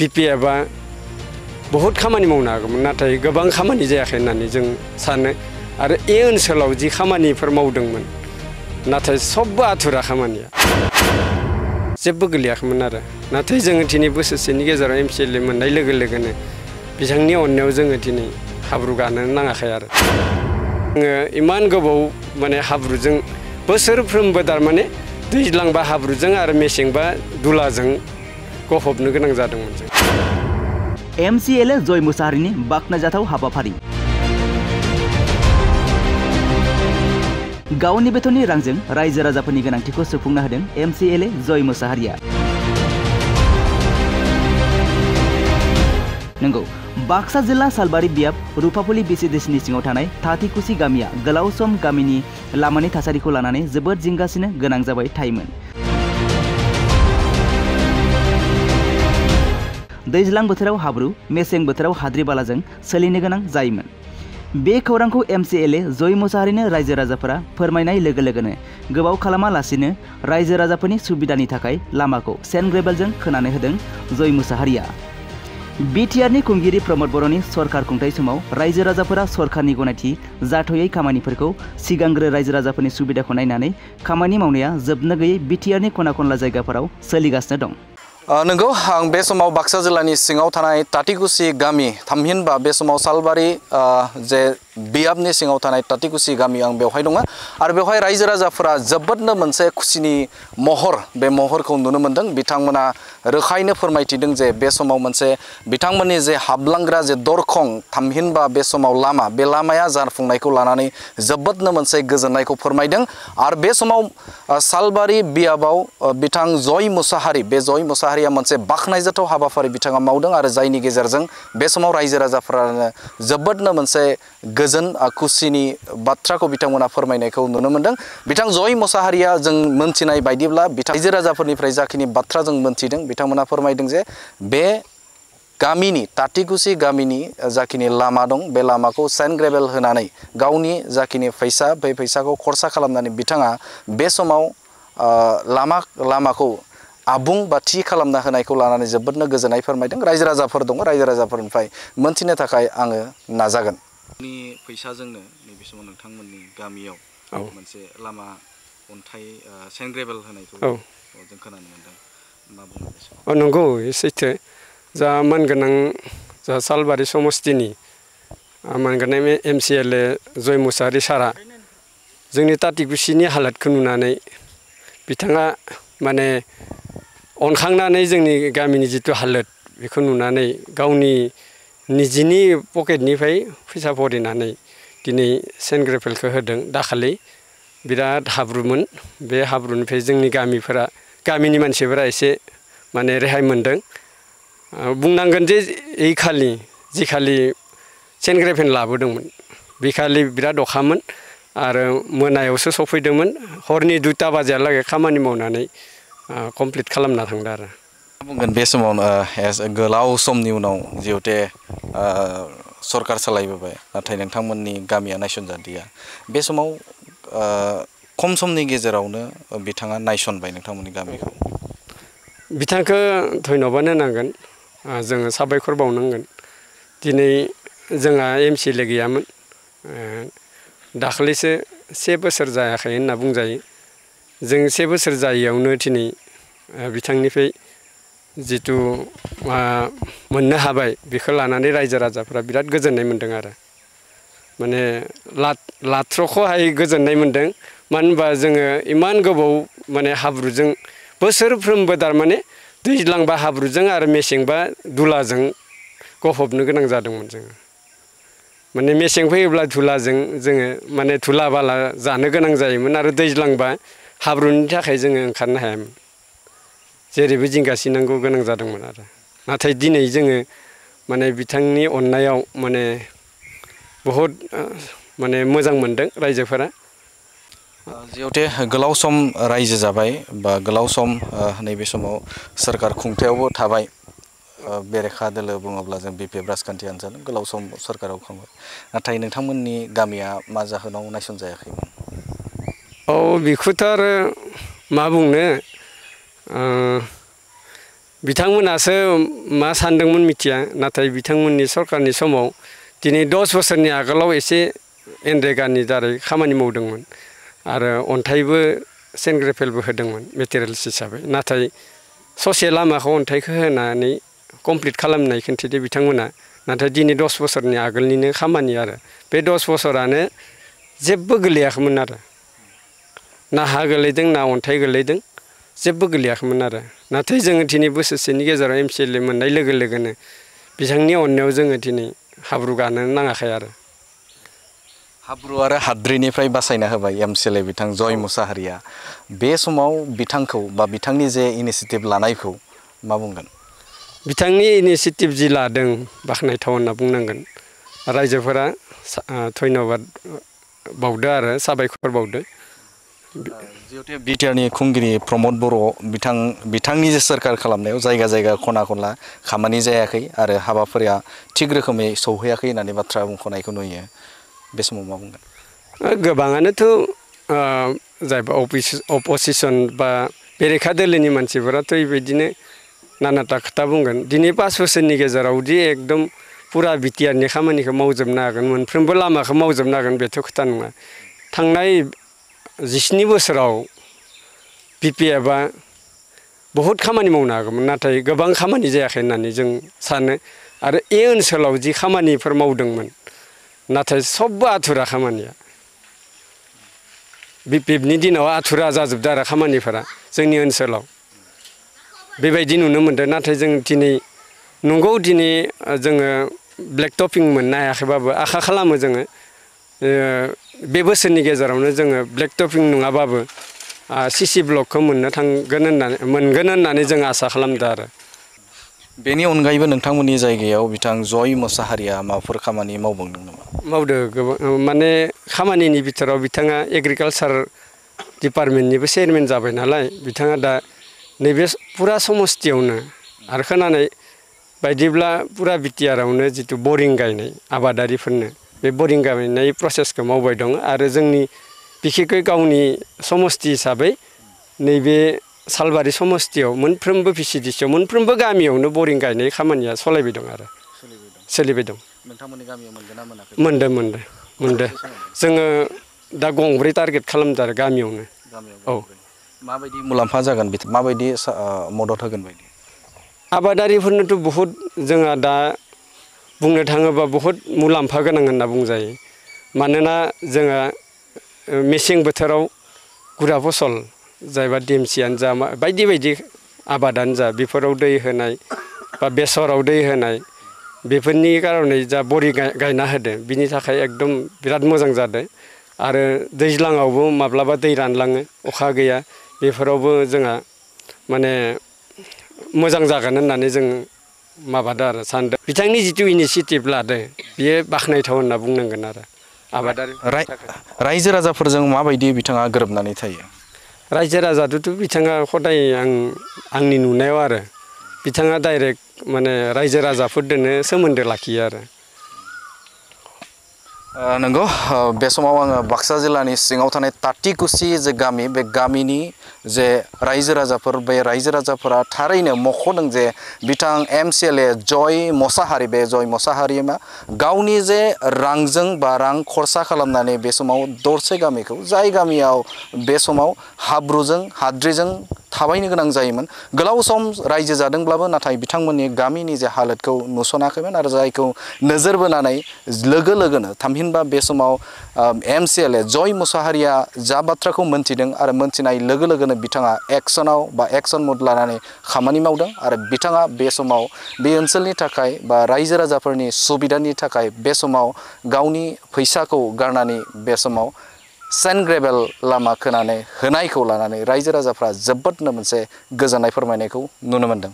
बिपिएफआ बहुत खामानि मावनो हागौमोन नाथाय गोबां खामानि जायाखै होननानै जों सानो आरो ए ओनसोलाव जि खामानिफोर मावदोंमोन नाथाय सबबो आथुरा खामानिया जेबो गोलैयाखैमोन आरो नाथाय जोङो दिनै बोसोरसेनि गेजेराव एमसिएलए मोननाय लोगो लोगोनो बिथांनि अननायाव जोङो दिनै हाब्रु गानो नाङाखै आरो जोङो इमान गोबाव माने हाब्रुजों बोसोरफ्रोमबो थारमाने दैज्लांबा हाब्रुजों आरो मेसेंबा दुलाजों गफबनो गोनां जादोंमोन जों एमसिएलए जय मुसाहारिनि बाख्नायजाथाव हाबाफारि गावनि बेथननि रांजों रायजो राजाफोरनि गोनांथिखौ सुफुंनो होदों एमसिएलए जय मुसाहारिया नंगौ बाक्सा जिल्ला सालबारि बियाब रुपापलि बिसिदेशनि सिङाव थानाय थाथिकुसि गामिया गोलाव सम गामिनि लामानि थासारिखौ लानानै जोबोद जिंगासिनो गोनां जाबाय थायोमोन दैज्लां बोथोराव हाब्रु मेसें बोथोराव हाद्रि बालाजों सोलिनो गोनां जायोमोन बे खौरांखौ एमसिएलए जय मुसाहारिनो रायजो राजाफोरा फोरमायनाय लोगो लोगोनो गोबाव खालामालासिनो रायजो राजाफोरनि सुबिदानि थाखाय लामाखौ सेन्ड ग्रेभेलजों खोनानै होदों जय मुसाहारिया बिटिआरनि खुंगिरि प्रमद बर'नि सरकार खुंथाय समाव रायजो राजाफोरा सरकारनि गनायथि जाथ'यै खामानिफोरखौ सिगांग्रो रायजो राजाफोरनि सुबिदाखौ नायनानै खामानि मावनाया जोबनो गैयै बिटिआरनि खना खनला जायगाफोराव सोलिगासिनो दं नंगौ आं बे समाव बाक्सा जिल्लानि सिङाव थानाय तातिकुसि गामि थामहिनबा बे समाव सालबारि जे बियाबनि सिङाव थानाय तातिकुसि गामि आं बेवहाय दङ आरो बेवहाय रायजो राजाफोरा जोबोदनो मोनसे खुसिनि महर बे महरखौ नुनो मोनदों बिथांमोना रोखायैनो फोरमायथिदों जे बे समाव मोनसे बिथांमोननि जे हाबलांग्रा जे दरखं थामहिनबा बे समाव लामा बे लामाया जाफुंनायखौ लानानै जोबोदनो मोनसे गोजोननायखौ फोरमायदों आरो बे समाव सालबारि बियाबाव बिथां जय मुसाहारि बे जय मुसाहारिया मोनसे बाख्नायजाथाव हाबाफारि बिथाङा मावदों आरो जायनि गेजेरजों बे समाव रायजो राजाफोरानो जोबोदनो मोनसे गोजोन खुसिनि बाथ्राखौ बिथांमोना फोरमायनायखौ नुनो मोनदों बिथां जय मुसाहारिया जों मोनथिनाय बायदिब्ला रायजो राजाफोरनिफ्राय जाखिनि बाथ्रा जों मोनथिदों बिथांमोना फोरमायदों जे बे गामिनि तातिकुसि गामिनि जाखिनि लामा दं बे लामाखौ सेन्ड ग्रेभेल होनानै गावनि जाखिनि फैसा बे फैसाखौ खरसा खालामनानै बिथाङा बे समाव लामाखौ आबुं बा थि खालामना होनायखौ लानानै जोबोदनो गोजोननाय फोरमायदों रायजो राजाफोर दङ रायजो राजाफोरनिफ्राय मोनथिनो थाखाय आङो नाजागोन फैसाजोंनो नैबे समाव नोंथांमोननि गामियाव मोनसे लामा अन्थाइ सेन्ड ग्रेभेल होनायखौ जों खोनानो मोनदों मा बुङो नंगौ सैथो जा मानगोनां जा सालबारि समस्तिनि मानगोनां एमसिएलए जय मुसाहारि सारा जोंनि तातिकुसिनि हालोदखौ नुनानै बिथाङा माने अनखांनानै जोंनि गामिनि जिथु हालोद बेखौ नुनानै गावनि निजिनि पकेटनिफ्राय फैसा भरिनानै दिनै सेन्ड ग्रेभेलखौ होदों दाखालि बिराद हाब्रुमोन बे हाब्रुनिफ्राय जोंनि गामिनि मानसिफोरा एसे माने रेहाय मोनदों बुंनांगोन जे जिखालि सेन्ड ग्रेभेल लाबोदोंमोन बेखालि बिराद अखामोन आरो मोनायावसो सफैदोंमोन हरनि 2टा बाजियालागै खामानि मावनानै कमप्लिट खालामना थांदों आरो बुंगोन बे समाव गोलाव समनि उनाव जिहेते सरकार सालायबोबाय नाथाय नोंथांमोननि गामिया नायसनजादिया बे समाव खम समनि गेजेरावनो बिथाङा नायसनबाय नोंथांमोननि गामिखौ बिथांखौ धन्यबाद होनांगोन जोङो साबायखर बावनांगोन दिनै जोंहा एमसिएलए गैयामोन दाखालिसो 1 बोसोर जायाखै होनना बुंजायो जों 1 बोसोर जायैयावनो दिनै बिथांनिफ्राय जिथु मोननो हाबाय बेखौ लानानै रायजो राजाफ्रा बिराद गोजोननाय मोनदों आरो माने लाथ्र'खौहाय गोजोननाय मोनदों मानो होनबा जोङो इमान गोबाव माने हाब्रुजों बोसोरफ्रोमबो थारमाने दैज्लांबा हाब्रुजों आरो मेसेंबा दुलाजों गफबनो गोनां जादोंमोन जोङो माने मेसें फैयोब्ला धुलाजों जोङो माने धुला बाला जानो गोनां जायोमोन आरो दैज्लांबा हाब्रुनि थाखाय जोङो ओंखारनो हायामोन जेरैबो जिंगासिनांगौ गोनां जादोंमोन आरो नाथाय दिनै जोङो माने बिथांनि अननायाव माने बहुद माने मोजां मोनदों रायजोफोरा जिहेते गोलाव सम रायजो जाबाय बा गोलाव सम नैबे समाव सोरखार खुंथायावबो थाबाय बेरेखा दोलो बुङोब्ला जों बिपिएफ राजखान्थि हान्जानो गोलाव सम सोरखाराव खांबाय नाथाय नोंथांमोननि गामिया मा जाहोनाव नायसनजायाखैमोन बेखौथ' आरो मा बुंनो बिथांमोनासो मा सानदोंमोन मिथिया नाथाय बिथांमोननि सरकारनि समाव दिनै 10 बोसोरनि आगोलाव एसे एनरेगानि दारै खामानि मावदोंमोन आरो अन्थाइबो सेनग्रेफेलबो होदोंमोन मेटेरियेल्स हिसाबै नाथाय ससे लामाखौ अन्थाइखौ होनानै कमप्लिट खालामनाय खिन्थिदो बिथांमोना नाथाय दिनै 10 बोसोरनि आगोलनिनो खामानि आरो बे 10 बोसोरानो जेबो गोलैयाखैमोन आरो ना हा गोलैदों ना अन्थाइ गोलैदों जेबो गोलैयाखैमोन आरो नाथाय जोङो दिनै बोसोरसेनि गेजेराव MCLA मोननाय लोगो लोगोनो बिथांनि अननायाव जोङो दिनै हाब्रु गानो नाङाखै आरो हाब्रु आरो हाद्रिनिफ्राय बासायना होबाय MCLA बिथां जय मुसाहारिया बे समाव बिथांखौ बा बिथांनि जे इनिशिएटिभ लानायखौ मा बुंगोन बिथांनि इनिशिएटिभ जि लादों बाख्नायथाव होनना बुंनांगोन रायजोफोरा धन्यबाद बावदो आरो साबायखर बावदो जिहेतु बिटिआरनि खुंगिरि प्रमद बर' बिथांनि जे सोरखार खालामनायाव जायगा जायगा खना खनला खामानि जायाखै आरो हाबाफारिया थिग रोखोमै सौहैयाखै होननानै बाथ्रा बुंखनायखौ नुयो बे समाव मा बुंगोन गोबाङानोथ' जायबा अपोजिसन बा बेरेखा दोलोनि मानसिफोराथ' बेबायदिनो नानाथा खोथा बुंगोन दिनै 5 बोसोरनि गेजेरावदि एकदम पुरा बिटिआरनि खामानिखौ मावजोबनो हागोन मोनफ्रोमबो लामाखौ मावजोबनो हागोन बेथ' खोथा नङा थांनाय 17 बोसोराव BPFआ बहुद खामानि मावनो हागौमोन नाथाय गोबां खामानि जायाखै होननानै जों सानो आरो ए ओनसोलाव जि खामानिफोर मावदोंमोन नाथाय सबबो आथुरा खामानिया BPFनि दिनाव आथुरा जाजोबदों आरो खामानिफोरा जोंनि ओनसोलाव बेबायदि नुनो मोनदों नाथाय जों दिनै नंगौ दिनै जोङो ब्लेक टपिं मोननो हायाखैबाबो आखा खालामो जोङो बे बोसोरनि गेजेरावनो जोङो ब्लेक टपिं नङाबाबो CC ब्लकखौ मोनगोन होननानै जों आसा खालामदों आरो बेनि अनगायैबो नोंथांमोननि जायगायाव बिथां जय मुसाहारिया माबाफोर खामानि मावबावदों नामा मावदो गोबां माने खामानिनि बिथोराव बिथाङा एग्रिकालचार डिपार्टमेन्टनिबो चेयारमेन जाबाय नालाय बिथाङा दा नैबे पुरा समस्तियावनो आरो खोनानाय बायदिब्ला पुरा बिटिआरआवनो जितु बरिं गायनाय आबादारिफोरनो बे बरिं गायनाय प्रसेसखौ मावबाय दं आरो जोंनि बिखेखै गावनि समस्ति हिसाबै नैबे सालबारि समस्तियाव मोनफ्रोमबो VCDCआव मोनफ्रोमबो गामियावनो बरिं गायनाय खामानिया सलायबाय दं आरो सोलिबाय दं नोंथांमोननि गामियाव मोनदोंना मोनाखै मोनदों जोङो दा गंब्रै टारगेट खालामदों आरो गामियावनो औ माबायदि मुलाम्फा जागोन माबायदि मदद होगोन बायदि आबादारिफोरनोथ' बहुद जोंहा दा बुंनो थाङोबा बहुद मुलाम्फा गोनां होनना बुंजायो मानोना जोङो मेसें बोथोराव गुरा फसल जायबा देमसियानो जा बायदि बायदि आबादानो जा बेफोराव दै होनाय बा बेसराव दै होनाय बेफोरनि कारनै जा बरि गायना होदों बिनि थाखाय एकदम बिराद मोजां जादों आरो दैज्लाङावबो माब्लाबा दै रानलाङो अखा गैया बेफोरावबो जोंहा माने मोजां जागोन होननानै जों माबादों आरो सानदों बिथांनि जितु इनिशिएटिभ लादों बियो बाख्नायथाव होनना बुंनांगोन आरो आबादारि रायजो राजाफोरजों माबायदि बिथाङा गोरोबनानै थायो रायजो राजाजोंथ' बिथाङा खदाय आंनि नुनायाव आरो बिथाङा डाइरेक्ट माने रायजो राजाफोरजोंनो सोमोन्दो लाखियो आरो नंगौ बे समाव आङो बाक्सा जिल्लानि सिङाव थानाय तातिकुसि जे गामि बे गामिनि जे रायजो राजाफोर बे रायजो राजाफोरा थारैनो मख'दों जे बिथां MCLA जय मुसाहारि बे जय मुसाहारिया गावनि जे रांजों बा रां खरसा खालामनानै बे समाव दरसे गामिखौ जाय गामियाव बे समाव हाब्रुजों हाद्रिजों थाबायनो गोनां जायोमोन गोलाव सम रायजो जादोंब्लाबो नाथाय बिथांमोननि गामिनि जे हालोदखौ नुसनाखैमोन आरो जायखौ नोजोर बोनानै लोगो लोगोनो थामहिनबा बे समाव MCLA जय मुसाहारिया जा बाथ्राखौ मोनथिदों आरो मोनथिनाय लोगो लोगोनो बिथाङा एक्सन मुड लानानै खामानि मावदों आरो बिथाङा बे समाव बे ओनसोलनि थाखाय बा रायजो राजाफोरनि सुबिदानि थाखाय बे समाव गावनि फैसाखौ गारनानै बे समाव सेन्ट ग्रेभेल लामा खोनानै होनायखौ लानानै रायजो राजाफ्रा जोबोदनो मोनसे गोजोननाय फोरमायनायखौ नुनो मोनदों।